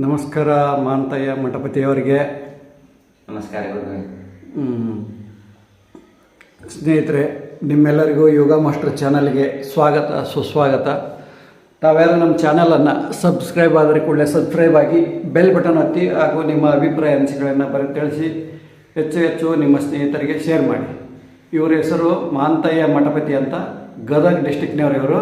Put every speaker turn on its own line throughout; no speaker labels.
ನಮಸ್ಕಾರ ಮಾಂತಯ್ಯ ಮಠಪತಿಯವರಿಗೆ.
ನಮಸ್ಕಾರ ಗುರುಗಳೇ.
ಸ್ನೇಹಿತರೆ, ನಿಮ್ಮೆಲ್ಲರಿಗೂ ಯೋಗ ಮಾಸ್ಟರ್ ಚಾನಲ್ಗೆ ಸ್ವಾಗತ ಸುಸ್ವಾಗತ. ತಾವ್ಯಾರು ನಮ್ಮ ಚಾನಲನ್ನು ಸಬ್ಸ್ಕ್ರೈಬ್ ಆದರೆ ಕೂಡಲೇ ಸಬ್ಸ್ಕ್ರೈಬ್ ಆಗಿ ಬೆಲ್ ಬಟನ್ ಒತ್ತಿ ಹಾಗೂ ನಿಮ್ಮ ಅಭಿಪ್ರಾಯ ಅನಿಸಿಕೆಗಳನ್ನು ತಿಳಿಸಿ ಹೆಚ್ಚು ನಿಮ್ಮ ಸ್ನೇಹಿತರಿಗೆ ಶೇರ್ ಮಾಡಿ. ಇವರ ಹೆಸರು ಮಾಂತಯ್ಯ ಮಠಪತಿ ಅಂತ, ಗದಗ ಡಿಸ್ಟಿಕ್ನವರು ಇವರು.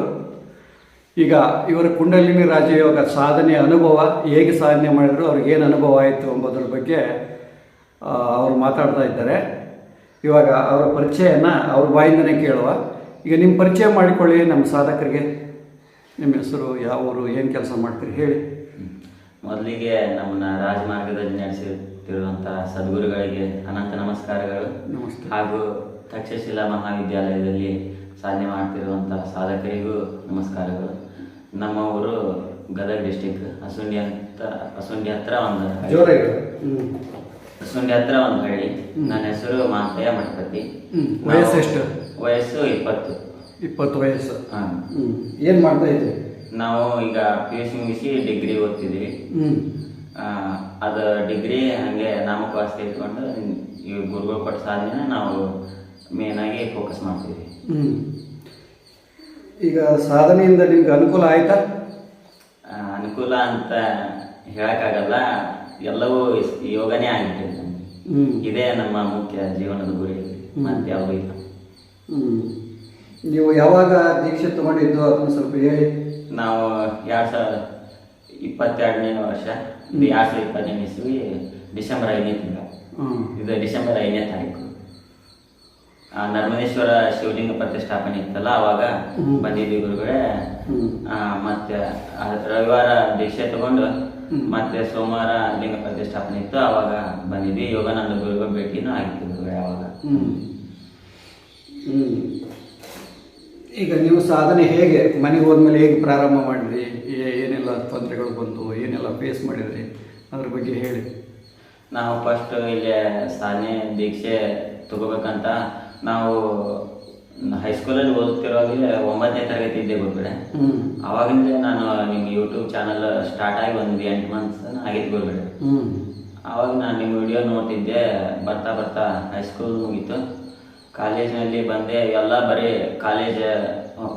ಈಗ ಇವರ ಕುಂಡಲಿನಿ ರಾಜಯೋಗ ಸಾಧನೆಯ ಅನುಭವ, ಹೇಗೆ ಸಾಧನೆ ಮಾಡಿದ್ರು, ಅವ್ರಿಗೇನು ಅನುಭವ ಆಯಿತು ಎಂಬುದರ ಬಗ್ಗೆ ಅವರು ಮಾತಾಡ್ತಾ ಇದ್ದಾರೆ. ಇವಾಗ ಅವರ ಪರಿಚಯನ ಅವ್ರ ಬಾಯಿಂದನೇ ಕೇಳುವ. ಈಗ ನಿಮ್ಮ ಪರಿಚಯ ಮಾಡಿಕೊಳ್ಳಿ ನಮ್ಮ ಸಾಧಕರಿಗೆ. ನಿಮ್ಮ ಹೆಸರು, ಯಾವ ಊರು, ಏನು ಕೆಲಸ ಮಾಡ್ತೀರಿ ಹೇಳಿ.
ಮೊದಲಿಗೆ ನಮ್ಮನ್ನ ರಾಜಮಾರ್ಗದಲ್ಲಿ ನಡೆಸುತ್ತಿರುವಂಥ ಸದ್ಗುರುಗಳಿಗೆ ಅನಂತ ನಮಸ್ಕಾರಗಳು.
ನಮಸ್ತೆ. ಹಾಗೂ
ತಕ್ಷಶಿಲಾ ಮಹಾವಿದ್ಯಾಲಯದಲ್ಲಿ ಸಾಧನೆ ಮಾಡ್ತಿರುವಂಥ ಸಾಧಕರಿಗೂ ನಮಸ್ಕಾರಗಳು. ನಮ್ಮ ಊರು ಗದಗ ಡಿಸ್ಟಿಕ್, ಅಸುಂಡಿ ಹತ್ರ ಒಂದು ಹಳ್ಳಿ. ನನ್ನ ಹೆಸರು ಮಾಂತಯ್ಯ ಮಠಪತಿ.
ವಯಸ್ಸು ಎಷ್ಟು?
ವಯಸ್ಸು 20
ವಯಸ್ಸು.
ಹಾಂ.
ಏನು ಮಾಡ್ತಾ ಇದ್ರಿ?
ನಾವು ಈಗ PUC ಮುಗಿಸಿ ಡಿಗ್ರಿ ಓದ್ತಿದ್ವಿ. ಅದು ಡಿಗ್ರಿ ಹಾಗೆ ನಾಮಕಾಸ್ತಿ ಇಟ್ಕೊಂಡು ಈ ಗುರುಗಳು ಕೊಟ್ಟ ಸಾಧನೆ ನಾವು ಮೇನಾಗಿ ಫೋಕಸ್ ಮಾಡ್ತೀವಿ.
ಈಗ ಸಾಧನೆಯಿಂದ ನಿಮ್ಗೆ ಅನುಕೂಲ ಆಯ್ತಾ?
ಅನುಕೂಲ ಅಂತ ಹೇಳಕ್ಕಾಗಲ್ಲ, ಎಲ್ಲವೂ ಯೋಗನೇ ಆಗಿಬಿಟ್ಟಿದೆ ನಮಗೆ. ಇದೇ ನಮ್ಮ ಮುಖ್ಯ ಜೀವನದ ಗುರಿ, ಮತ್ತೆ ಯಾವುದೂ ಇಲ್ಲ.
ನೀವು ಯಾವಾಗ ದೀಕ್ಷೆ ತಗೊಂಡಿದ್ದು ಅದನ್ನು ಸ್ವಲ್ಪ ಹೇಳಿ.
ನಾವು 2022ನೇ ವರ್ಷ, 2022ನೇ ಇಸ್ವಿ ಡಿಸೆಂಬರ್ 5ನೇ ತಿಂಗಳು. ಇದು ಡಿಸೆಂಬರ್ 5ನೇ ತಾರೀಕು ನರ್ಮದೇಶ್ವರ ಶಿವಲಿಂಗ ಪ್ರತಿಷ್ಠಾಪನೆ ಇತ್ತಲ್ಲ, ಅವಾಗ ಬಂದಿದ್ವಿ ಗುರುಗಳೇ. ಮತ್ತೆ ರವಿವಾರ ದೀಕ್ಷೆ ತಗೊಂಡು ಮತ್ತೆ ಸೋಮವಾರ ಲಿಂಗ ಪ್ರತಿಷ್ಠಾಪನೆ ಇತ್ತು, ಅವಾಗ ಬಂದಿದ್ವಿ. ಯೋಗಾನಂದ ಗುರುಗಳ ಭೇಟಿನೂ ಆಗಿತ್ತು ಗುರುಗಳೇ ಅವಾಗ.
ಈಗ ನೀವು ಸಾಧನೆ ಹೇಗೆ, ಮನೆಗೆ ಹೋದ್ಮೇಲೆ ಹೇಗೆ ಪ್ರಾರಂಭ ಮಾಡಿದ್ರಿ, ಏನೆಲ್ಲ ತೊಂದರೆಗಳು ಬಂತು, ಏನೆಲ್ಲ ಫೇಸ್ ಮಾಡಿದ್ರಿ, ಅದ್ರ ಬಗ್ಗೆ ಹೇಳಿ.
ನಾವು ಫಸ್ಟ್ ಇಲ್ಲೇ ಸಾಧನೆ ದೀಕ್ಷೆ ತಗೋಬೇಕಂತ ನಾವು ಹೈಸ್ಕೂಲಲ್ಲಿ ಓದುತ್ತಿರುವಾಗಲೇ 9ನೇ ತರಗತಿ ಇದ್ದೆ ಗುರುಗಳೇ. ಅವಾಗಿಂದ ನಾನು ನಿಮ್ಮ ಯೂಟ್ಯೂಬ್ ಚಾನಲ್ ಸ್ಟಾರ್ಟ್ ಆಗಿ ಒಂದು 8 ಮಂತ್ಸ್ ಆಗಿತ್ತು ಗುರುಗಳೇ. ಆವಾಗ ನಾನು ನಿಮ್ಮ ವಿಡಿಯೋ ನೋಡ್ತಿದ್ದೆ. ಬರ್ತಾ ಹೈಸ್ಕೂಲ್ ಮುಗೀತು, ಕಾಲೇಜಿನಲ್ಲಿ ಬಂದೆ. ಎಲ್ಲ ಬರೀ ಕಾಲೇಜ್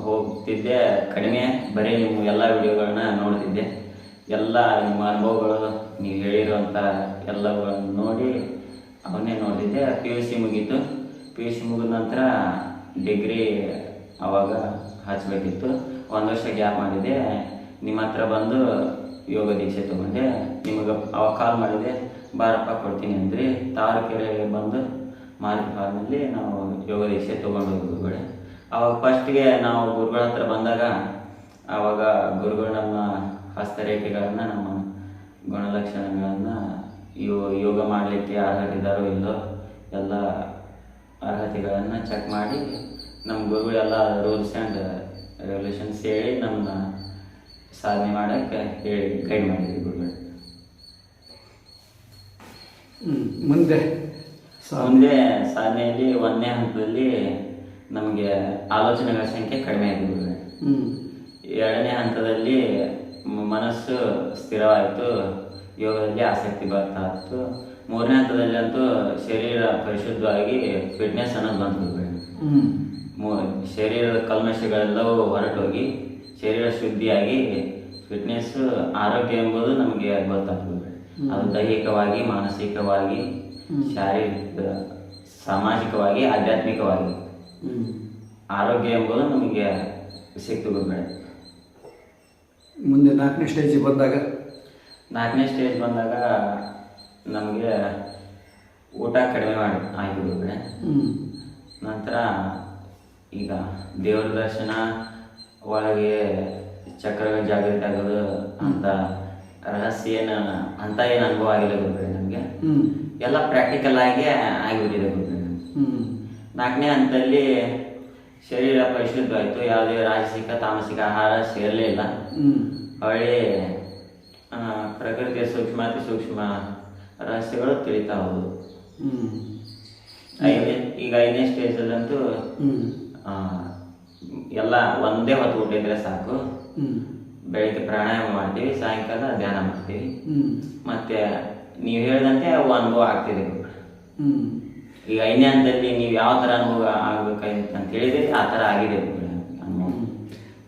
ಹೋಗ್ತಿದ್ದೆ ಕಡಿಮೆ, ಬರೀ ನಿಮ್ಮ ಎಲ್ಲ ವಿಡಿಯೋಗಳನ್ನ ನೋಡ್ತಿದ್ದೆ. ಎಲ್ಲ ನಿಮ್ಮ ಅನುಭವಗಳು, ನೀವು ಹೇಳಿರುವಂಥ ಎಲ್ಲಗಳನ್ನು ನೋಡಿ ಅವನ್ನೇ ನೋಡ್ತಿದ್ದೆ. PUC ಮುಗೀತು. PUC ಮುಗಿದ ನಂತರ ಡಿಗ್ರಿ ಅವಾಗ ಹಚ್ಚಬೇಕಿತ್ತು. 1 ವರ್ಷ ಗ್ಯಾಪ್ ಮಾಡಿದೆ. ನಿಮ್ಮ ಹತ್ರ ಬಂದು ಯೋಗ ದೀಕ್ಷೆ ತೊಗೊಂಡೆ. ನಿಮಗೆ ಅವಾಗ ಕಾಲ್ ಮಾಡಿದೆ, ಬಾರಪ್ಪ ಕೊಡ್ತೀನಿ ಅಂದ್ರಿ. ತಾವರೆಕೆರೆಗೆ ಬಂದು ಮಾರ್ಕೆಟ್ ಹಾಲ್ನಲ್ಲಿ ನಾವು ಯೋಗ ದೀಕ್ಷೆ ತೊಗೊಂಡು ಗುರುಗಳೇ. ಅವಾಗ ಫಸ್ಟ್ಗೆ ನಾವು ಗುರುಗಳ ಹತ್ರ ಬಂದಾಗ ಆವಾಗ ಗುರುಗಳು ನಮ್ಮ ಹಸ್ತರೇಖೆಗಳನ್ನು, ನಮ್ಮ ಗುಣಲಕ್ಷಣಗಳನ್ನು, ಯೋಗ ಮಾಡಲಿಕ್ಕೆ ಅರ್ಹರಿದ್ದಾರೋ ಇಲ್ಲೋ ಎಲ್ಲ ಅರ್ಹತೆಗಳನ್ನು ಚೆಕ್ ಮಾಡಿ ನಮ್ಮ ಗುರುಗಳೆಲ್ಲ ರೂಲ್ಸ್ ಆ್ಯಂಡ್ ರೆಗ್ಯುಲೇಷನ್ಸ್ ಹೇಳಿ ನಮ್ಮನ್ನ ಸಾಧನೆ ಮಾಡೋಕ್ಕೆ ಹೇಳಿ ಗೈಡ್ ಮಾಡಿದ್ವಿ ಗುರುಗಳು.
ಮುಂದೆ
ಸಾಧನೆಯಲ್ಲಿ 1ನೇ ಹಂತದಲ್ಲಿ ನಮಗೆ ಆಲೋಚನೆಗಳ ಸಂಖ್ಯೆ ಕಡಿಮೆ ಆಗಿದೆ ಗುರುಗಳೇ. 2ನೇ ಹಂತದಲ್ಲಿ ಮನಸ್ಸು ಸ್ಥಿರವಾಯಿತು, ಯೋಗದಲ್ಲಿ ಆಸಕ್ತಿ ಬರ್ತಾ ಇತ್ತು. 3ನೇ ಹಂತದಲ್ಲಿ ಅಂತೂ ಶರೀರ ಪರಿಶುದ್ಧವಾಗಿ ಫಿಟ್ನೆಸ್ ಅನ್ನೋದು ಬಂತು ಗುರುಗಳೇ. ಶರೀರದ ಕಲ್ಮಶಗಳೆಲ್ಲವೂ ಹೊರಟೋಗಿ ಶರೀರ ಶುದ್ಧಿಯಾಗಿ ಫಿಟ್ನೆಸ್, ಆರೋಗ್ಯ ಎಂಬುದು ನಮಗೆ ಗೊತ್ತಾಗ್ತದೆ. ಅದು ದೈಹಿಕವಾಗಿ, ಮಾನಸಿಕವಾಗಿ, ಶಾರೀರಿಕ, ಸಾಮಾಜಿಕವಾಗಿ, ಆಧ್ಯಾತ್ಮಿಕವಾಗಿ ಆರೋಗ್ಯ ಎಂಬುದು ನಮಗೆ ಸಿಕ್ತು ಗುರುಗಳೇ.
ಮುಂದೆ 4ನೇ ಸ್ಟೇಜಿಗೆ ಬಂದಾಗ
ನಮಗೆ ಊಟ ಕಡಿಮೆ ಆಯಿತು ಗುರುಗಳೇ. ನಂತರ ಈಗ ದೇವರ ದರ್ಶನ, ಒಳಗೆ ಚಕ್ರಗಳ ಜಾಗೃತಿ ಆಗೋದು ಅಂತ ರಹಸ್ಯ ಏನು ಅನುಭವ ಆಗಿಲ್ಲ ಗುರುಗಳೇ. ನಮಗೆ ಎಲ್ಲ ಪ್ರಾಕ್ಟಿಕಲ್ ಆಗಿ ಆಗಿಬಿಟ್ಟಿದೆ ಗುರುಗಳೇ. 4ನೇ ಹಂತದಲ್ಲಿ ಶರೀರ ಪರಿಶುದ್ಧವಾಯಿತು, ಯಾವುದೇ ರಾಜಸಿಕ ತಾಮಸಿಕ ಆಹಾರ ಸೇರಲೇ ಇಲ್ಲ. ಹೊಳ್ಳಿ ಪ್ರಕೃತಿಯ ಸೂಕ್ಷ್ಮಾತಿ ಸೂಕ್ಷ್ಮ ರಹಸ್ಯಗಳು ತಿಳಿತಾ ಹೋಗುದು. ಈಗ 5ನೇ ಸ್ಟೇಜಲ್ಲಂತೂ ಎಲ್ಲ ಒಂದೇ ಹೊತ್ತು ಊಟ ಇದ್ರೆ ಸಾಕು.
ಹ್ಞೂ
ಬೆಳಿಗ್ಗೆ ಪ್ರಾಣಾಯಾಮ ಮಾಡ್ತೀವಿ, ಸಾಯಂಕಾಲ ಧ್ಯಾನ ಮಾಡ್ತೀವಿ.
ಹ್ಞೂ
ಮತ್ತೆ ನೀವು ಹೇಳಿದಂತೆ ಅವು ಅನುಭವ ಆಗ್ತಿದೆ ಗುರುಗಳೇ.
ಹ್ಞೂ
ಈಗ 5ನೇ ಹಂತದಲ್ಲಿ ನೀವು ಯಾವ ಥರ ಅನುಭವ ಆಗ್ಬೇಕಾಗಿತ್ತು ಅಂತ ಹೇಳಿದ್ರೆ ಆ ಥರ ಆಗಿದೆ ಗುರುಗಳೇ ಅನುಭವ.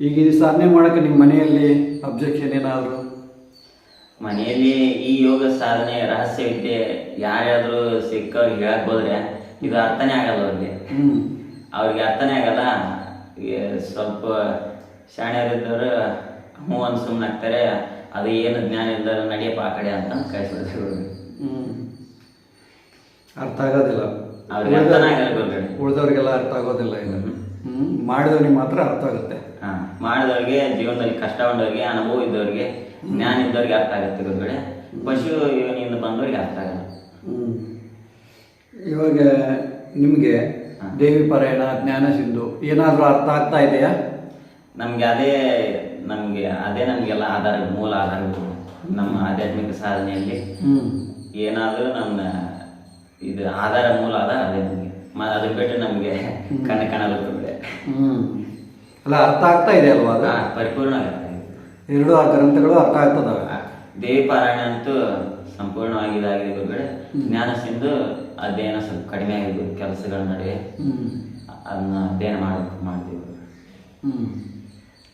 ಈಗ ಈ ಸಾಧನೆ ಮಾಡೋಕ್ಕೆ ನಿಮ್ಮ ಮನೆಯಲ್ಲಿ ಅಬ್ಜೆಕ್ಷನ್ ಏನಾದರೂ?
ಮನೆಯಲ್ಲಿ ಈ ಯೋಗ ಸಾಧನೆ ರಹಸ್ಯವಿದ್ಯೆ ಯಾರ್ಯಾದ್ರೂ ಸಿಕ್ಕವ್ರಿಗೆ ಹೇಳಕ್ ಹೋದ್ರೆ ಇದು ಅರ್ಥನೇ ಆಗಲ್ಲ ಅವ್ರಿಗೆ.
ಹ್ಞೂ
ಅವ್ರಿಗೆ ಅರ್ಥನೇ ಆಗಲ್ಲ. ಸ್ವಲ್ಪ ಶಾಣ್ಯರಿದ್ದವರು ಹ್ಞೂ ಅಂತ ಸುಮ್ಮನೆ ಆಗ್ತಾರೆ. ಅದು ಏನು ಜ್ಞಾನ ಇಲ್ದಾರ ನಡೆಯಪ್ಪ ಆ ಕಡೆ ಅಂತ ಕಳಿಸ್ಬಿಡ್ತಾರೆ.
ಹ್ಞೂ ಅರ್ಥ ಆಗೋದಿಲ್ಲ
ಅವ್ರಿಗೆ ಅರ್ಥನೇ ಆಗಲ್ಲ ಗುರುಗಳೇ.
ಉಳಿದವ್ರಿಗೆಲ್ಲ ಅರ್ಥ ಆಗೋದಿಲ್ಲ ಇದು. ಹ್ಞೂ ಮಾಡಿದವ್ರಿಗೆ ಮಾತ್ರ ಅರ್ಥ ಆಗುತ್ತೆ.
ಹಾಂ, ಮಾಡಿದವ್ರಿಗೆ, ಜೀವನದಲ್ಲಿ ಕಷ್ಟ ಉಂಡವ್ರಿಗೆ, ಅನುಭವ ಇದ್ದವ್ರಿಗೆ, ಜ್ಞಾನ ಇದ್ದವ್ರಿಗೆ ಅರ್ಥ ಆಗುತ್ತೆ ಗುರುಗಳೇ. ಪಶು ಯೋನಿಯಿಂದ ಬಂದವ್ರಿಗೆ ಅರ್ಥ ಆಗಲ್ಲ.
ಇವಾಗ ನಿಮಗೆ ದೇವಿ ಪಾರಾಯಣ, ಜ್ಞಾನ ಸಿಂಧು ಏನಾದರೂ ಅರ್ಥ ಆಗ್ತಾ ಇದೆಯಾ?
ನಮಗೆ ಅದೇ ನಮಗೆಲ್ಲ ಆಧಾರ, ಮೂಲ ಆಧಾರಗಳು ನಮ್ಮ ಆಧ್ಯಾತ್ಮಿಕ ಸಾಧನೆಯಲ್ಲಿ. ಏನಾದರೂ ನಮ್ಮ ಇದು ಆಧಾರ, ಮೂಲ ಆಧಾರ ಅದೇ ನಮಗೆ. ಅದನ್ನ ಬಿಟ್ಟರೆ ನಮಗೆ ಕಾಣಲ್ಲ ಗುರುಗಳೇ.
ಅಲ್ಲ, ಅರ್ಥ ಆಗ್ತಾ ಇದೆ ಅಲ್ವಾ? ಅದು
ಪರಿಪೂರ್ಣ ಆಗುತ್ತೆ.
ಎರಡು ಆ ಗ್ರಂಥಗಳು ಅರ್ಥ ಆಗ್ತದವೆ.
ದೇವಿ ಪಾರಾಯಣ ಅಂತೂ ಸಂಪೂರ್ಣವಾಗಿ ಇದಾಗಿದೆ ಗುರುಗಳೇ. ಜ್ಞಾನ ಸಿಂಧು ಅಧ್ಯಯನ ಸ್ವಲ್ಪ ಕಡಿಮೆ ಆಗಿದೆ ಕೆಲಸಗಳ ನಡುವೆ. ಅದನ್ನ ಅಧ್ಯಯನ ಮಾಡ್ತೀವಿ.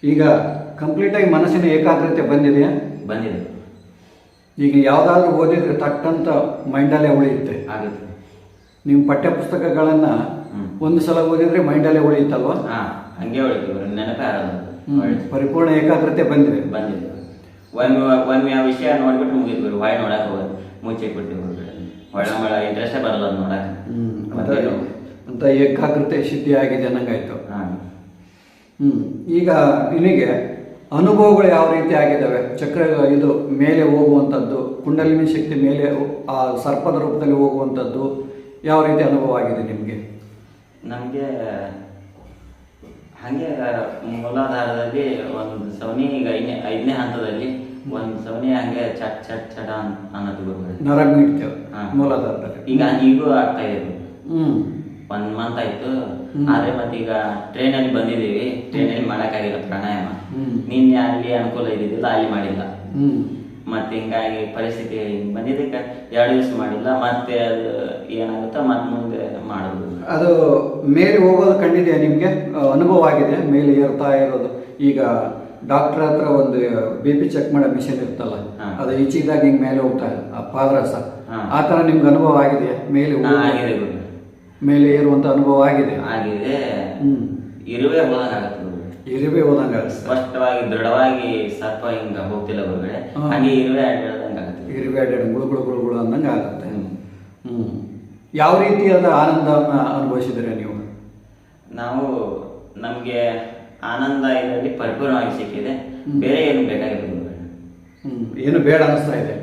ಈಗ ಕಂಪ್ಲೀಟಾಗಿ ಮನಸ್ಸಿನ ಏಕಾಗ್ರತೆ ಬಂದಿದೆಯಾ?
ಬಂದಿದೆ.
ಈಗ ಯಾವುದಾದ್ರೂ ಓದಿದ್ರೆ ತಟ್ಟಂತ ಮೈಂಡಲ್ಲೇ ಉಳಿಯುತ್ತೆ.
ಆಗುತ್ತೆ.
ನೀವು ಪಠ್ಯ ಪುಸ್ತಕಗಳನ್ನು ಒಂದು ಸಲ ಓದಿದ್ರೆ ಮೈಂಡಲ್ಲೇ ಉಳಿಯುತ್ತಲ್ವಾ?
ಹಾಂ, ಹಂಗೆ ಉಳಿತೀವಿ, ನೆನಪೇ ಆಗಲ್ಲ.
ಪರಿಪೂರ್ಣ ಏಕಾಗ್ರತೆ ಬಂದಿದೆ.
ಒಮ್ಮೆ ಆ ವಿಷಯ ನೋಡ್ಬಿಟ್ಟು ಮುಗಿದ್ವಿ, ಹೊಳೆ ನೋಡಕ್ಕೆ ಹೋಗೋದು ಮುಚ್ಚಿಟ್ಬಿಡ್ತೀವಿ ಒಳ ಇಂಟ್ರೆಸ್ಟೇ ಬರಲ್ಲ ಅದು ನೋಡಕ್ಕೆ.
ಅಂತ ಏಕಾಗ್ರತೆ ಸಿದ್ಧಿ ಆಗಿದೆ ಅನ್ನಂಗಾಯ್ತು.
ಹಾಂ.
ಈಗ ನಿನಗೆ ಅನುಭವಗಳು ಯಾವ ರೀತಿ ಆಗಿದ್ದಾವೆ? ಚಕ್ರ ಇದು ಮೇಲೆ ಹೋಗುವಂಥದ್ದು, ಕುಂಡಲಿನಿ ಶಕ್ತಿ ಮೇಲೆ ಆ ಸರ್ಪದ ರೂಪದಲ್ಲಿ ಹೋಗುವಂಥದ್ದು ಯಾವ ರೀತಿ ಅನುಭವ ಆಗಿದೆ ನಿಮಗೆ?
ನಮಗೆ ಹಾಗೆ ಮೂಲಾಧಾರದಲ್ಲಿ ಒಂದು ಸವನಿ, ಈಗ 5ನೇ ಹಂತದಲ್ಲಿ ಒಂದು ಸವನಿ ಹಂಗೆ ಚಟ್ ಚಟ್ ಚಟ ಅನ್ನೋದು ಗುರುಗಳೇ.
ನರಕ ನೀಡ್ತೇವೆ ಮೂಲಾಧಾರದಲ್ಲಿ.
ಈಗೂ ಆಗ್ತಾ ಇದೆ. 1 ಮಂತ್ ಆಯ್ತು. ಆದ್ರೆ ಮತ್ತೀಗ ಟ್ರೈನಲ್ಲಿ ಬಂದಿದ್ದೀವಿ, ಟ್ರೈನಲ್ಲಿ ಮಾಡೋಕ್ಕಾಗಿಲ್ಲ ಪ್ರಾಣಾಯಾಮ. ನಿನ್ನೆ ಅಲ್ಲಿ ಅನುಕೂಲ ಇದ್ದಿದ್ದಿಲ್ಲ, ಅಲ್ಲಿ ಮಾಡಿಲ್ಲ. ಮತ್ತೆ ಹಿಂಗಾಗಿ ಪರಿಸ್ಥಿತಿ ಬಂದಿದ್ದಕ್ಕೆ 2 ದಿವಸ ಮಾಡಿಲ್ಲ. ಮತ್ತೆ ಅದು ಏನಾಗುತ್ತೋ ಮತ್ತೆ ಮುಂದೆ ಮಾಡೋದು. ಅದು
ಮೇಲೆ ಹೋಗೋದು ಕಂಡಿದೆಯಾ ನಿಮಗೆ? ಅನುಭವ ಆಗಿದೆ ಮೇಲೆ ಏರ್ತಾ ಇರೋದು? ಈಗ ಡಾಕ್ಟರ್ ಹತ್ರ ಒಂದು BP ಚೆಕ್ ಮಾಡೋ ಮಿಷನ್ ಇರ್ತಲ್ಲ, ಅದು ಈಚಿದಾಗ ಹಿಂಗೆ ಮೇಲೆ ಹೋಗ್ತಾ ಇದೆ ಆ ಪಾದರಸ, ಆ ಥರ ನಿಮ್ಗೆ ಅನುಭವ ಆಗಿದೆಯಾ? ಮೇಲೆ ಏರುವಂಥ ಅನುಭವ ಆಗಿದೆ?
ಆಗಿದೆ. ಇರುವೆ ಹೋದಂಗಾಗುತ್ತೆ.
ಇರುವೆ ಹೋದಂಗಾಗುತ್ತೆ.
ಸ್ಪಷ್ಟವಾಗಿ ದೃಢವಾಗಿ ಸರ್ಪ ಹಿಂಗ ಹೋಗ್ತಿಲ್ಲ ಗುರುಗಳೇ, ಹಾಗೆ ಇರುವೆ ಅಡ್ಡಾಡ್ದಂಗಾಗುತ್ತೆ.
ಇರುವೆ ಅಡ್ಡಾಡ ಗುಳು ಅಂದಂಗೆ ಆಗುತ್ತೆ. ಯಾವ ರೀತಿಯಾದ ಆನಂದವನ್ನು ಅನುಭವಿಸಿದರೆ ನೀವು?
ನಮಗೆ ಆನಂದ ಇದರಲ್ಲಿ ಪರಿಪೂರ್ಣವಾಗಿ ಸಿಕ್ಕಿದೆ. ಬೇರೆ ಏನು ಬೇಕಾಗಿದೆ ಗುರುಗಳೇ.
ಏನು ಬೇಡ ಅನಿಸ್ತಾ ಇದೆ?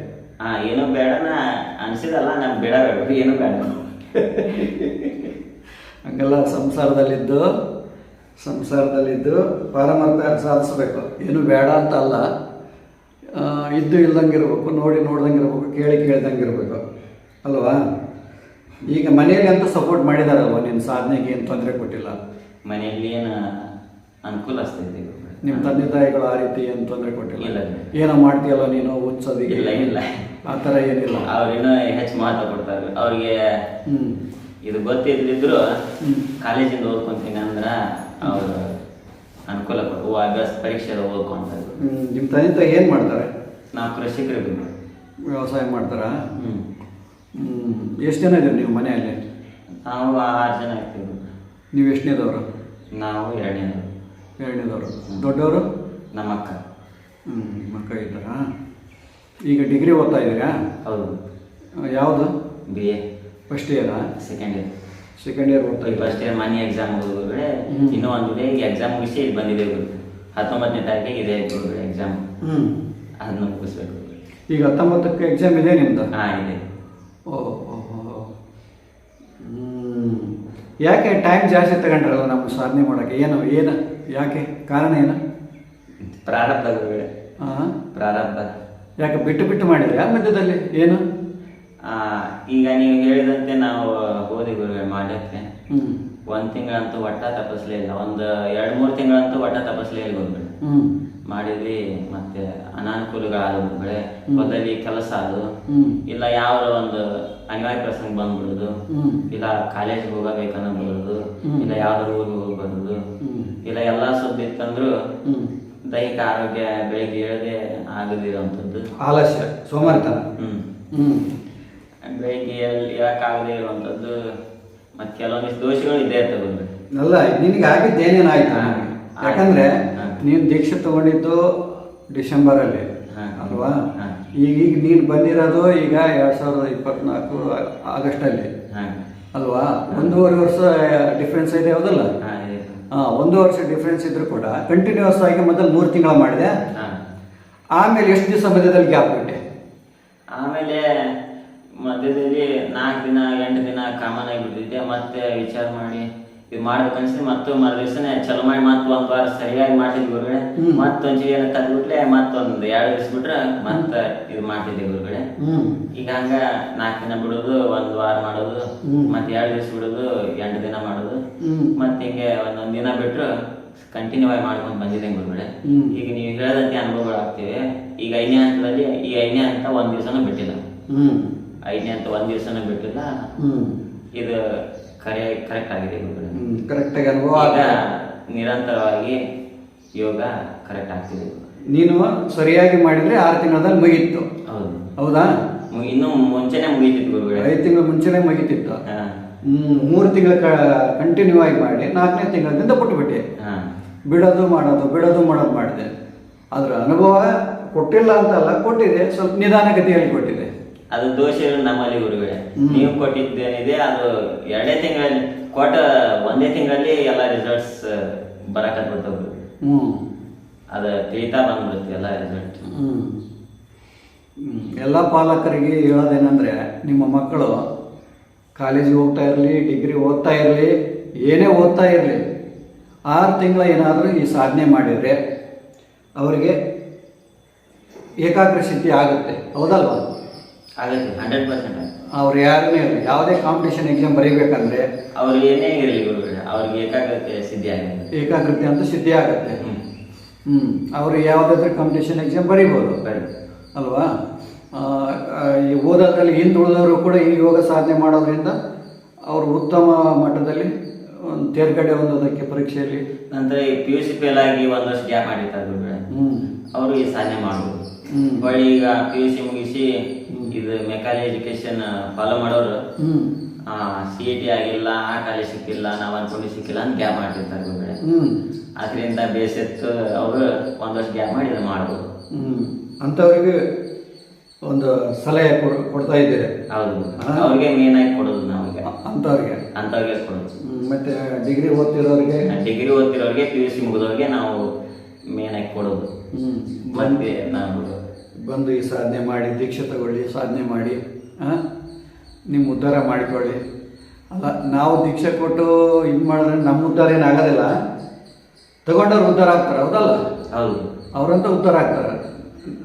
ಏನು ಬೇಡನ ಅನಿಸಿದಲ್ಲ, ನಮ್ಗೆ ಬೇಡ ಏನು ಬೇಡ.
ಹಂಗೆಲ್ಲ ಸಂಸಾರದಲ್ಲಿದ್ದು ಪಾರಮಾರ್ಥ ಸಾಧಿಸ್ಬೇಕು. ಏನು ಬೇಡ ಅಂತ ಅಲ್ಲ, ಇದ್ದು ಇಲ್ದಂಗೆ ಇರಬೇಕು, ನೋಡ್ದಂಗೆ ಇರಬೇಕು, ಕೇಳ್ದಂಗೆ ಇರಬೇಕು ಅಲ್ವಾ? ಈಗ ಮನೆಯಲ್ಲಿ ಅಂತ ಸಪೋರ್ಟ್ ಮಾಡಿದಾರಲ್ವ ನಿನ್ನ ಸಾಧನೆಗೆ? ಏನು ತೊಂದರೆ ಕೊಟ್ಟಿಲ್ಲ?
ಮನೆಯಲ್ಲಿ ಏನು ಅನುಕೂಲ ಆಗ್ತೈತೆ.
ನಿಮ್ಮ ತಂದೆ ತಾಯಿಗಳು ಆ ರೀತಿ ಏನು ತೊಂದರೆ ಕೊಟ್ಟಿಲ್ಲ?
ಇಲ್ಲ.
ಏನೋ ಮಾಡ್ತೀಯಲ್ಲ ನೀನು ಓದಿಸೋದಿಗೆ?
ಇಲ್ಲ
ಆ ಥರ ಏನಿಲ್ಲ.
ಅವ್ರೇನೋ ಹೆಚ್ಚು ಮಹತ್ವ ಕೊಡ್ತಾರೆ. ಅವ್ರಿಗೆ ಇದು ಗೊತ್ತಿದ್ರು ಕಾಲೇಜಿಂದ ಓದ್ಕೊಂತೀನಿ ಅಂದ್ರೆ ಅವರು ಅನುಕೂಲ ಕೊಟ್ಟು ಅಭ್ಯಾಸ ಪರೀಕ್ಷೆ ಓದ್ಕೊಂತಾರೆ.
ನಿಮ್ಮ ತಂದೆ ತಾಯಿ ಏನು ಮಾಡ್ತಾರೆ?
ನಾವು ಕೃಷಿಕರಿದ್ದೀವಿ.
ವ್ಯವಸಾಯ ಮಾಡ್ತಾರಾ? ಎಷ್ಟು ಜನ ಇದ್ದೀರಿ ನೀವು ಮನೆಯಲ್ಲಿ?
ನಾವು 6 ಜನ ಇರ್ತೀವಿ.
ನೀವು ಎಷ್ಟನೇದವರು?
ನಾವು
2ನೇದವರು. ದೊಡ್ಡವರು?
ನಮ್ಮ ಅಕ್ಕ.
ನಿಮ್ಮ ಅಕ್ಕ ಇದ್ದಾರಾ? ಈಗ ಡಿಗ್ರಿ ಓದ್ತಾ ಇದ್ದೀರಾ?
ಹೌದು.
ಯಾವುದು?
BA
ಫಸ್ಟ್ ಇಯರಾ? ಸೆಕೆಂಡ್ ಇಯರ್ ಓದ್ತಾ ಇದ್ದೀವಿ.
ಫಸ್ಟ್ ಇಯರ್ ಮನೆ ಎಕ್ಸಾಮ್ ಹೋದ್ರೆ ಇನ್ನೂ ಒಂದಿದೆ. ಈಗ ಎಕ್ಸಾಮ್ ಮುಗಿಸಿ ಇಲ್ಲಿ ಬಂದಿದ್ದೇವೆ. 19ನೇ ತಾರೀಕಿಗೆ ಇದೆ ಎಕ್ಸಾಮ್. ಅದನ್ನು ಮುಗಿಸ್ಬೇಕು.
ಈಗ 19ಕ್ಕೆ ಎಕ್ಸಾಮ್ ಇದೆ ನಿಮ್ದು?
ಇದೆ.
ಯಾಕೆ ಟೈಮ್ ಜಾಸ್ತಿ ತಗೊಂಡ್ರಲ್ಲ ನಮ್ಮ ಸಾಧನೆ ಮಾಡೋಕ್ಕೆ? ಏನು ಯಾಕೆ? ಕಾರಣ ಏನು?
ಪ್ರಾರಬ್ಧ.
ಯಾಕೆ ಬಿಟ್ಟು ಮಾಡಿದ್ರೆ ಮಧ್ಯದಲ್ಲಿ ಏನು?
ಈಗ ನೀವು ಹೇಳಿದಂತೆ ನಾವು ಹೋದಿ ಗುರುಗಳು ಮಾಡಕ್ಕೆ ಒಂದು ತಿಂಗಳಂತೂ ಒಟ್ಟ ತಪಸ್ಲೇ ಇಲ್ಲ, ಒಂದು 2-3 ತಿಂಗಳಂತೂ ಒಟ್ಟ ತಪಸ್ಲೇ ಇಲ್ಲ ಗುರುಗಳೇ. ಮಾಡಿದ್ವಿ. ಮತ್ತೆ ಅನಾನುಕೂಲಗಳಾದವು ಗುರುಗಳೇ. ಹೊಲದಲ್ಲಿ ಕೆಲಸ ಅದು, ಇಲ್ಲ ಯಾವ ಒಂದು ಅನಿವಾರ್ಯ ಪ್ರಸಂಗ ಬಂದ್ಬಿಡುದು, ಇಲ್ಲ ಕಾಲೇಜ್ಗೆ ಹೋಗಬೇಕನ್ನೋ ಬರೋದು, ಇಲ್ಲ ಯಾವ್ದಾದ್ರು ಊರಿಗೆ ಹೋಗಿ ಬರೋದು, ಇಲ್ಲ ಎಲ್ಲ ಸುದ್ದಿ ಇತ್ತಂದ್ರು ದೈಹಿಕ ಆರೋಗ್ಯ ಬೆಳಿಗ್ಗೆ ಹೇಳದೆ ಆಗದಿರುವಂಥದ್ದು,
ಆಲಸ್ಯ, ಸೋಮಾರಿತನ.
ಬೆಳಿಗ್ಗೆ ಹೇಳಕ್ಕಾಗದೇ ಇರುವಂಥದ್ದು, ಮತ್ತೆ ಕೆಲವೊಂದಿಷ್ಟು ದೋಷಗಳು ಇದ್ದೇ ಇರ್ತವೆ.
ಅಲ್ಲ, ನಿನಗೆ ಆಗಿದ್ದೇನೇನಾಯ್ತು? ಯಾಕಂದ್ರೆ ನೀನು ದೀಕ್ಷೆ ತಗೊಂಡಿದ್ದು ಡಿಸೆಂಬರಲ್ಲಿ ಅಲ್ವಾ? ಈಗ ನೀನು ಬಂದಿರೋದು ಈಗ 2024 ಆಗಸ್ಟಲ್ಲಿ ಅಲ್ವಾ? 1.5 ವರ್ಷ ಡಿಫ್ರೆನ್ಸ್ ಇದೆ, ಹೌದಲ್ಲ? 1 ವರ್ಷ ಡಿಫ್ರೆನ್ಸ್ ಇದ್ರೂ ಕೂಡ ಕಂಟಿನ್ಯೂಸ್ ಆಗಿ ಮೊದಲು 3 ತಿಂಗಳ ಮಾಡಿದೆ. ಆಮೇಲೆ ಎಷ್ಟು ದಿವಸ ಮಧ್ಯದಲ್ಲಿ ಗ್ಯಾಪ್ ಬಿಟ್ಟೆ?
ಆಮೇಲೆ ಮಧ್ಯದಲ್ಲಿ 4 ದಿನ 8 ದಿನ ಕಾಮನ್ ಆಗಿಬಿಟ್ಟಿದ್ದೆ. ಮತ್ತೆ ವಿಚಾರ ಮಾಡಿ ಇದು ಮಾಡ್ಬೇಕನ್ಸಿ ಮತ್ತು ಮರುದಿವ್ಸನೇ ಚಲೋ ಮಾಡಿ ಮತ್ತೆ 1 ವಾರ ಸರಿಯಾಗಿ ಮಾಡ್ತಿದ್ವಿ ಗುರುಗಳೇ. ಮತ್ತೊಂದು ಏನು ತಗ್ಬಿಟ್ಲೆ ಮತ್ತೊಂದು 2 ದಿವಸ ಬಿಟ್ರೆ ಮತ್ತೆ ಇದು ಮಾಡ್ತಿದ್ದೆ ಗುರುಗಳೇ. ಈಗ ಹಂಗ 4 ದಿನ ಬಿಡೋದು, 1 ವಾರ ಮಾಡೋದು, ಮತ್ತೆ 2 ದಿವಸ ಬಿಡೋದು, 8 ದಿನ ಮಾಡೋದು, ಮತ್ತೆ ಹಿಂಗೆ ಒಂದೊಂದು ದಿನ ಬಿಟ್ರು ಕಂಟಿನ್ಯೂ ಆಗಿ ಮಾಡ್ಕೊಂಡು ಬಂದಿದೆ ಗುರುಗಳೇ. ಈಗ ನೀವು ಹೇಳದಂತೆ ಅನುಭವಗಳಾಗ್ತಿವೆ. ಈಗ 5ನೇ ಹಂತದಲ್ಲಿ, ಈ 5ನೇ ಹಂತ 1 ದಿವಸನೂ ಬಿಟ್ಟಿಲ್ಲ. 5ನೇ ಹಂತ 1 ದಿವಸನೂ ಬಿಟ್ಟಿಲ್ಲ. ಇದು ಕರೆಕ್ಟ್ ಆಗಿದೆ ಗುರುಗಳೇ.
ಕರೆಕ್ಟ್ ಆಗಿ ಅನುಭವ.
ಈಗ ನಿರಂತರವಾಗಿ ಯೋಗ ಕರೆಕ್ಟ್ ಆಗ್ತಿದೆ.
ನೀನು ಸರಿಯಾಗಿ ಮಾಡಿದ್ರೆ 6 ತಿಂಗಳಲ್ಲಿ ಮುಗೀತು.
ಹೌದು.
ಹೌದಾ?
ಇನ್ನು ಮುಂಚೆನೆ ಮುಗೀತಿತ್ತು ಗುರುಗಳೇ.
5 ತಿಂಗಳು ಮುಂಚೆನೆ ಮುಗೀತಿತ್ತು. 3 ತಿಂಗಳ ಕಂಟಿನ್ಯೂ ಆಗಿ ಮಾಡಿ 4ನೇ ತಿಂಗಳಿಂದ ಬಿಟ್ಟುಬಿಟ್ಟೆ. ಬಿಡೋದು ಮಾಡೋದು ಮಾಡಿದೆ. ಅದರ ಅನುಭವ ಕೊಟ್ಟಿಲ್ಲ ಅಂತಲ್ಲ, ಕೊಟ್ಟಿದೆ. ಸ್ವಲ್ಪ ನಿಧಾನಗತಿಯಲ್ಲಿ ಕೊಟ್ಟಿದೆ.
ಅದು ದೋಷಗಳು ನಮ್ಮಲ್ಲಿ ಗುರುಗಳೇ. ನೀವು ಕೊಟ್ಟಿದ್ದೇನಿದೆ ಅದು 2 ತಿಂಗಳಲ್ಲಿ ಕೊಟ್ಟ 1 ತಿಂಗಳಲ್ಲಿ ಎಲ್ಲ ರಿಸಲ್ಟ್ಸ್ ಬರಕತ್ಬಿಡ್ತಾವೆ. ಅದು ತಿಳಿತಾ ಬಂದ್ಬಿಡುತ್ತೆ ಎಲ್ಲ ರಿಸಲ್ಟ್.
ಎಲ್ಲ ಪಾಲಕರಿಗೆ ಹೇಳೋದೇನೆಂದರೆ, ನಿಮ್ಮ ಮಕ್ಕಳು ಕಾಲೇಜಿಗೆ ಹೋಗ್ತಾ ಇರಲಿ, ಡಿಗ್ರಿ ಓದ್ತಾ ಇರಲಿ, ಏನೇ ಓದ್ತಾ ಇರಲಿ, 6 ತಿಂಗಳ ಏನಾದರೂ ಈ ಸಾಧನೆ ಮಾಡಿದರೆ ಅವರಿಗೆ ಏಕಾಗ್ರ ಸಿದ್ಧಿ ಆಗುತ್ತೆ. ಹೌದಲ್ವಾ?
ಆಗುತ್ತೆ, 100%.
ಅವ್ರು ಯಾರನ್ನೇ ಇರಲಿ, ಯಾವುದೇ ಕಾಂಪಿಟೇಷನ್ ಎಕ್ಸಾಮ್ ಬರೀಬೇಕಂದ್ರೆ
ಅವ್ರು ಏನೇ ಇರಲಿ ಗುರುಗಳೇ, ಅವ್ರಿಗೆ ಏಕಾಗ್ರತೆ ಸಿದ್ಧಿ ಆಗುತ್ತೆ.
ಏಕಾಗ್ರತೆ ಅಂತ ಸಿದ್ಧಿ ಆಗುತ್ತೆ. ಅವರು ಯಾವುದಾದ್ರೂ ಕಾಂಪಿಟೇಷನ್ ಎಕ್ಸಾಮ್ ಬರೀಬೋದು ಅಲ್ವಾ? ಈ ಓದೋದ್ರಲ್ಲಿ ಹಿಂದುಳಿದವರು ಕೂಡ ಈ ಯೋಗ ಸಾಧನೆ ಮಾಡೋದ್ರಿಂದ ಅವರು ಉತ್ತಮ ಮಟ್ಟದಲ್ಲಿ ತೇರ್ಗಡೆ ಹೊಂದೋದಕ್ಕೆ ಪರೀಕ್ಷೆಯಲ್ಲಿ.
ನಂತರ ಈ PUC ಫೇಲ್ ಆಗಿ 1 ವರ್ಷ ಗ್ಯಾಪ್ ಮಾಡಿರ್ತಾರೆ ಗುರುಗಳೇ, ಅವರು ಈ ಸಾಧನೆ ಮಾಡ್ಬೋದು. ಹೊಳ್ಳಿ ಈಗ PUC ಮುಗಿಸಿ ಇದು ಮೆಕ್ಯಾನಿಕಲ್ ಎಜುಕೇಶನ್ ಫಾಲೋ ಮಾಡೋರು CET ಆಗಿಲ್ಲ, ಆ ಕಾಲೇಜ್ ಸಿಕ್ಕಿಲ್ಲ, ನಾವು ಅನ್ಕೊಂಡು ಸಿಕ್ಕಿಲ್ಲ ಅಂತ ಗ್ಯಾಪ್ ಮಾಡ್ತಿರ್ತಾರೆ ಗುರುಗಳೇ. ಅದರಿಂದ ಬೇಸತ್ತು ಅವರು 1 ವರ್ಷ ಗ್ಯಾಪ್ ಮಾಡಿ ಇದು ಮಾಡ್ಬೋದು.
ಅಂಥವ್ರಿಗೆ ಒಂದು ಸಲಹೆ ಕೊಡ್ತಾ ಇದ್ದೀರಿ.
ಹೌದು, ಅವ್ರಿಗೆ ಮೇನ್ ಆಗಿ ಕೊಡೋದು ನಾವೀಗ. ಅಂಥವ್ರಿಗೆ ಕೊಡೋದು.
ಮತ್ತೆ ಡಿಗ್ರಿ ಓದ್ತಿರೋರಿಗೆ
PUC ಮುಗಿದವ್ರಿಗೆ ನಾವು ಮೇನ್ ಆಗಿ ಕೊಡೋದು. ಮತ್ತೆ ನಾವು
ಬಂದು ಈ ಸಾಧನೆ ಮಾಡಿ, ದೀಕ್ಷೆ ತಗೊಳ್ಳಿ, ಸಾಧನೆ ಮಾಡಿ ನಿಮ್ಮ ಉದ್ಧಾರ ಮಾಡಿಕೊಳ್ಳಿ. ಅಲ್ಲ, ನಾವು ದೀಕ್ಷೆ ಕೊಟ್ಟು ಇದು ಮಾಡಿದ್ರೆ ನಮ್ಮ ಉದ್ಧಾರ ಏನಾಗೋದಿಲ್ಲ, ತಗೊಂಡವ್ರು ಉದ್ಧಾರ ಆಗ್ತಾರೆ. ಹೌದಲ್ಲ?
ಹೌದು.
ಅವರಂತ ಉದ್ಧಾರ ಆಗ್ತಾರೆ.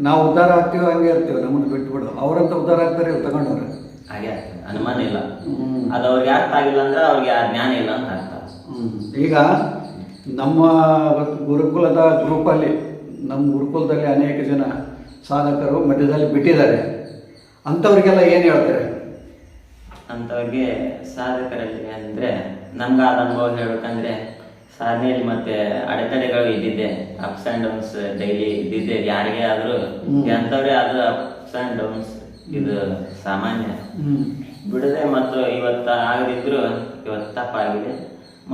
ನಾವು ಉದ್ಧಾರ ಆಗ್ತೀವಿ, ಹಂಗೆ ಇರ್ತೀವಿ, ನಮ್ಮನ್ನು ಬಿಟ್ಬಿಡು. ಅವರಂತ ಉದ್ಧಾರ ಆಗ್ತಾರೆ, ಇವ್ರು ತಗೊಂಡವ್ರೆ.
ಹಾಗೆ ಆಗ್ತದೆ, ಅನುಮಾನ ಇಲ್ಲ. ಅದು ಅವ್ರಿಗೆ ಅರ್ಥ ಆಗಿಲ್ಲ ಅಂದ್ರೆ ಅವ್ರಿಗೆ ಆ ಜ್ಞಾನ ಇಲ್ಲ ಅಂತ ಅರ್ಥ.
ಈಗ ನಮ್ಮ ಗುರುಕುಲದ ಗ್ರೂಪಲ್ಲಿ, ನಮ್ಮ ಗುರುಕುಲದಲ್ಲಿ ಅನೇಕ ಜನ ಸಾಧಕರು ಮಧ್ಯದಲ್ಲಿ ಬಿಟ್ಟಿದ್ದಾರೆ. ಅಂಥವ್ರಿಗೆಲ್ಲ ಏನು ಹೇಳ್ತಾರೆ?
ಅಂಥವ್ರಿಗೆ ಸಾಧಕರಲ್ಲಿ ಅಂದರೆ ನಮ್ಗಾದ ಅನುಭವ ಹೇಳ್ಬೇಕಂದ್ರೆ, ಸಾಧನೆಯಲ್ಲಿ ಮತ್ತೆ ಅಡೆತಡೆಗಳು ಇದ್ದಿದ್ದೆ, ಅಪ್ಸ್ ಆ್ಯಂಡ್ ಡೌನ್ಸ್ ಡೈಲಿ ಇದ್ದಿದ್ದೆ. ಯಾರಿಗೇ ಆದರೂ ಎಂಥವ್ರೇ ಆದರೂ ಅಪ್ಸ್ ಆ್ಯಂಡ್ ಡೌನ್ಸ್ ಇದು ಸಾಮಾನ್ಯ. ಬಿಡದೆ ಮತ್ತು ಇವತ್ತು ಆಗದಿದ್ರು ಇವತ್ತು ತಪ್ಪಾಗಿದೆ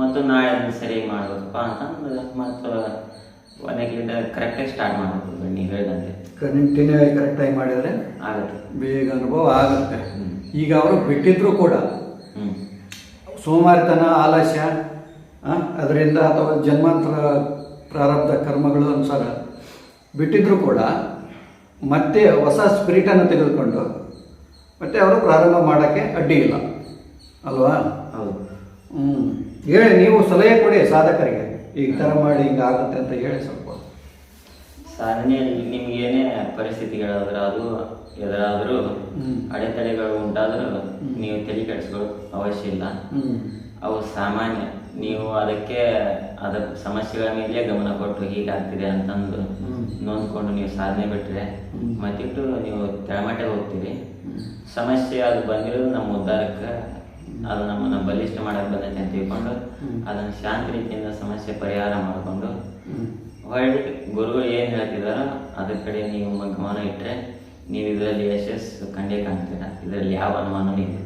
ಮತ್ತು ನಾಳೆ ಅದನ್ನು ಸರಿಯಾಗಿ ಮಾಡ್ಬೇಕಪ್ಪ ಅಂತಂದು ಮತ್ತು 1 ಕಿಲೋಮೀಟರ್ ಕರೆಕ್ಟಾಗಿ ಸ್ಟಾರ್ಟ್ ಮಾಡಬೇಕು. ನೀವು ಹೇಳಿದಂತೆ
ಕಂಟಿನ್ಯೂ ಆಗಿ ಕರೆಕ್ಟಾಗಿ ಮಾಡಿದರೆ
ಆಗುತ್ತೆ,
ಬೇಗ ಅನುಭವ ಆಗುತ್ತೆ. ಈಗ ಅವರು ಬಿಟ್ಟಿದ್ರು ಕೂಡ ಸೋಮಾರಿತನ, ಆಲಸ್ಯ, ಅದರಿಂದ ಅಥವಾ ಜನ್ಮಾಂತರ ಪ್ರಾರಬ್ಧ ಕರ್ಮಗಳು ಅನುಸಾರ ಬಿಟ್ಟಿದ್ರು ಕೂಡ ಮತ್ತೆ ಹೊಸ ಸ್ಪಿರಿಟನ್ನು ತೆಗೆದುಕೊಂಡು ಮತ್ತೆ ಅವರು ಪ್ರಾರಂಭ ಮಾಡೋಕ್ಕೆ ಅಡ್ಡಿ ಇಲ್ಲ ಅಲ್ವಾ?
ಹೌದು.
ಹೇಳಿ, ನೀವು ಸಲಹೆ ಕೊಡಿ ಸಾಧಕರಿಗೆ, ಈ ಥರ ಮಾಡಿ ಹಿಂಗೆ ಆಗುತ್ತೆ ಅಂತ ಹೇಳಿ ಸ್ವಲ್ಪ.
ಸಾಧನೆಯಲ್ಲಿ ನಿಮ್ಗೆ ಏನೇ ಪರಿಸ್ಥಿತಿಗಳಾದ್ರೆ, ಅದು ಎದುರಾದರೂ ಅಡೆತಡೆಗಳು ಉಂಟಾದರೂ ನೀವು ತಲೆ ಕೆಡಿಸ್ಕೊಳ್ಳೋ ಅವಶ್ಯ ಇಲ್ಲ. ಅವು ಸಾಮಾನ್ಯ. ನೀವು ಅದಕ್ಕೆ ಅದರ ಸಮಸ್ಯೆಗಳ ಮೇಲೆ ಗಮನ ಕೊಟ್ಟು ಹೀಗಾಗ್ತಿದೆ ಅಂತಂದು ನೋಂದ್ಕೊಂಡು ನೀವು ಸಾಧನೆ ಬಿಟ್ಟರೆ ಮತ್ತಿಟ್ಟು ನೀವು ಕೆಳಮಟ್ಟಕ್ಕೆ ಹೋಗ್ತೀರಿ. ಸಮಸ್ಯೆ ಅದು ಬಂದಿರೋದು ನಮ್ಮ ಉದ್ಧಾರಕ್ಕೆ, ಅದು ನಮ್ಮನ್ನು ಬಲಿಷ್ಠ ಮಾಡಕ್ಕೆ ಬಂದೈತೆ ಅಂತ ತಿಳ್ಕೊಂಡು ಅದನ್ನು ಶಾಂತ ರೀತಿಯಿಂದ ಸಮಸ್ಯೆ ಪರಿಹಾರ ಮಾಡಿಕೊಂಡು ಹೊಳ್ಳಿ ಗುರುಗಳು ಏನು ಹೇಳ್ತಿದಾರೋ ಅದ್ರ ಕಡೆ ನೀವು ಗಮನ ಇಟ್ಟರೆ ನೀವು ಇದರಲ್ಲಿ ಯಶಸ್ಸು ಕಂಡೇ ಕಾಣ್ತೀರ. ಇದರಲ್ಲಿ ಯಾವ ಅನುಮಾನವೂ ಇಲ್ಲ.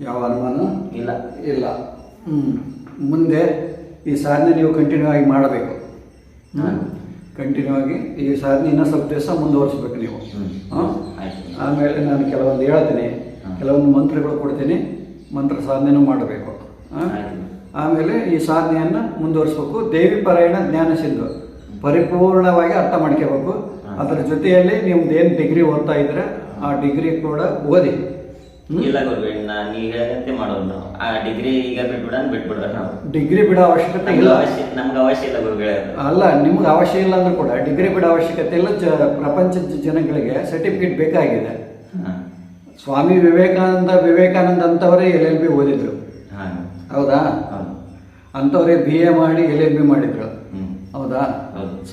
ಯಾವ ಅನುಮಾನ
ಇಲ್ಲ
ಇಲ್ಲ. ಮುಂದೆ ಈ ಸಾಧನೆ ನೀವು ಕಂಟಿನ್ಯೂ ಆಗಿ ಮಾಡಬೇಕು. ಕಂಟಿನ್ಯೂ ಆಗಿ ಈ ಸಾಧನೆ ಇನ್ನೂ ಸ್ವಲ್ಪ ದಿವಸ ಮುಂದುವರಿಸ್ಬೇಕು ನೀವು. ಆಮೇಲೆ ನಾನು ಕೆಲವೊಂದು ಹೇಳ್ತೀನಿ, ಕೆಲವೊಂದು ಮಂತ್ರಗಳು ಕೊಡ್ತೀನಿ, ಮಂತ್ರ ಸಾಧನೆನೂ ಮಾಡಬೇಕು. ಆಮೇಲೆ ಈ ಸಾಧನೆಯನ್ನು ಮುಂದುವರಿಸ್ಬೇಕು. ದೇವಿ ಪಾರಾಯಣ ಜ್ಞಾನ ಸಿಂಧು ಪರಿಪೂರ್ಣವಾಗಿ ಅರ್ಥ ಮಾಡ್ಕೋಬೇಕು. ಅದರ ಜೊತೆಯಲ್ಲಿ ನಿಮ್ದು ಏನು ಡಿಗ್ರಿ ಓದ್ತಾ ಇದ್ರೆ ಆ ಡಿಗ್ರಿ ಕೂಡ ಓದಿ.
ಇಲ್ಲ ಗುರುಗಳೇ, ನೀವು ಹೇಳಿದಂತೆ ಮಾಡೋದು ನಾವು. ಆ ಡಿಗ್ರಿ ಈಗ ಬಿಟ್ಬಿಡೋಣ ನಾವು.
ಡಿಗ್ರಿ ಬಿಡೋ ಅವಶ್ಯಕತೆ ಇಲ್ಲ.
ನಮ್ಗೆ ಅವಶ್ಯ ಇಲ್ಲ ಗುರುಗಳೇ.
ಅಲ್ಲ, ನಿಮ್ಗೆ ಅವಶ್ಯ ಇಲ್ಲ ಅಂದ್ರೂ ಕೂಡ ಡಿಗ್ರಿ ಬಿಡೋ ಅವಶ್ಯಕತೆ ಇಲ್ಲ. ಪ್ರಪಂಚದ ಜನಗಳಿಗೆ ಸರ್ಟಿಫಿಕೇಟ್ ಬೇಕಾಗಿದೆ. ಸ್ವಾಮಿ ವಿವೇಕಾನಂದ ಅಂತವರೇ LLB ಓದಿದ್ರು, ಹೌದಾ? ಅಂಥವ್ರೇ BA ಮಾಡಿ LLB ಮಾಡಿದ್ರು, ಹೌದಾ?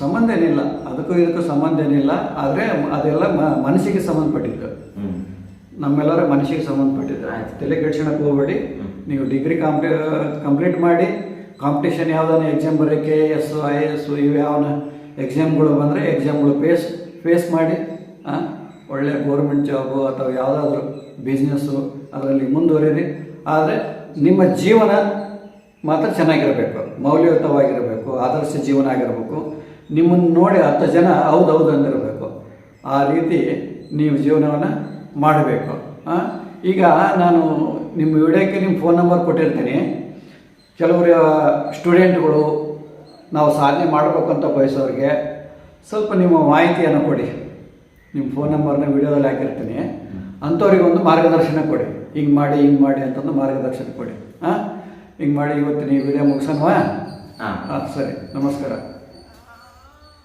ಸಂಬಂಧ ಏನಿಲ್ಲ, ಅದಕ್ಕೂ ಇದಕ್ಕೂ ಸಂಬಂಧ ಏನಿಲ್ಲ. ಆದರೆ ಅದೆಲ್ಲ ಮನಸ್ಸಿಗೆ ಸಂಬಂಧಪಟ್ಟಿದ್ದು, ನಮ್ಮೆಲ್ಲರ ಮನಸ್ಸಿಗೆ ಸಂಬಂಧಪಟ್ಟಿದ್ದು. ತಲೆ ಕೆಡ್ಸ್ಕೊಳಕ್ಕೆ ಹೋಗ್ಬೇಡಿ. ನೀವು ಡಿಗ್ರಿ ಕಂಪ್ಲೀಟ್ ಮಾಡಿ ಕಾಂಪಿಟೇಷನ್ ಯಾವುದಾನ ಎಕ್ಸಾಮ್ ಬರೋಕ್ಕೆ KS IAS ಇವು ಯಾವನ ಎಕ್ಸಾಮ್ಗಳು ಬಂದರೆ ಎಕ್ಸಾಮ್ಗಳು ಫೇಸ್ ಮಾಡಿ ಒಳ್ಳೆಯ ಗೋರ್ಮೆಂಟ್ ಜಾಬು ಅಥವಾ ಯಾವುದಾದ್ರೂ ಬಿಸ್ನೆಸ್ಸು ಅದರಲ್ಲಿ ಮುಂದುವರಿರಿ. ಆದರೆ ನಿಮ್ಮ ಜೀವನ ಮಾತ್ರ ಚೆನ್ನಾಗಿರಬೇಕು, ಮೌಲ್ಯಯುತವಾಗಿರಬೇಕು, ಆದರ್ಶ ಜೀವನ ಆಗಿರಬೇಕು. ನಿಮ್ಮನ್ನು ನೋಡಿ 10 ಜನ ಹೌದೌದು ಅಂದಿರಬೇಕು. ಆ ರೀತಿ ನೀವು ಜೀವನವನ್ನು ಮಾಡಬೇಕು. ಈಗ ನಾನು ನಿಮ್ಮ ವಿಡಿಯೋಕ್ಕೆ ನಿಮ್ಮ ಫೋನ್ ನಂಬರ್ ಕೊಟ್ಟಿರ್ತೀನಿ. ಕೆಲವರು ಸ್ಟೂಡೆಂಟ್ಗಳು ನಾವು ಸಾಧನೆ ಮಾಡಬೇಕಂತ ಬಯಸೋರಿಗೆ ಸ್ವಲ್ಪ ನಿಮ್ಮ ಮಾಹಿತಿಯನ್ನು ಕೊಡಿ. ನಿಮ್ಮ ಫೋನ್ ನಂಬರ್ನ ವಿಡಿಯೋದಲ್ಲಿ ಹಾಕಿರ್ತೀನಿ. ಅಂಥವ್ರಿಗೆ ಒಂದು ಮಾರ್ಗದರ್ಶನ ಕೊಡಿ. ಹಿಂಗೆ ಮಾಡಿ ಅಂತಂದು ಮಾರ್ಗದರ್ಶನ ಕೊಡಿ. ಹಿಂಗೆ ಮಾಡಿ ಇವತ್ತಿನ ಈ ವಿಡಿಯೋ ಮುಗಿಸೋಣವಾ? ಸರಿ, ನಮಸ್ಕಾರ.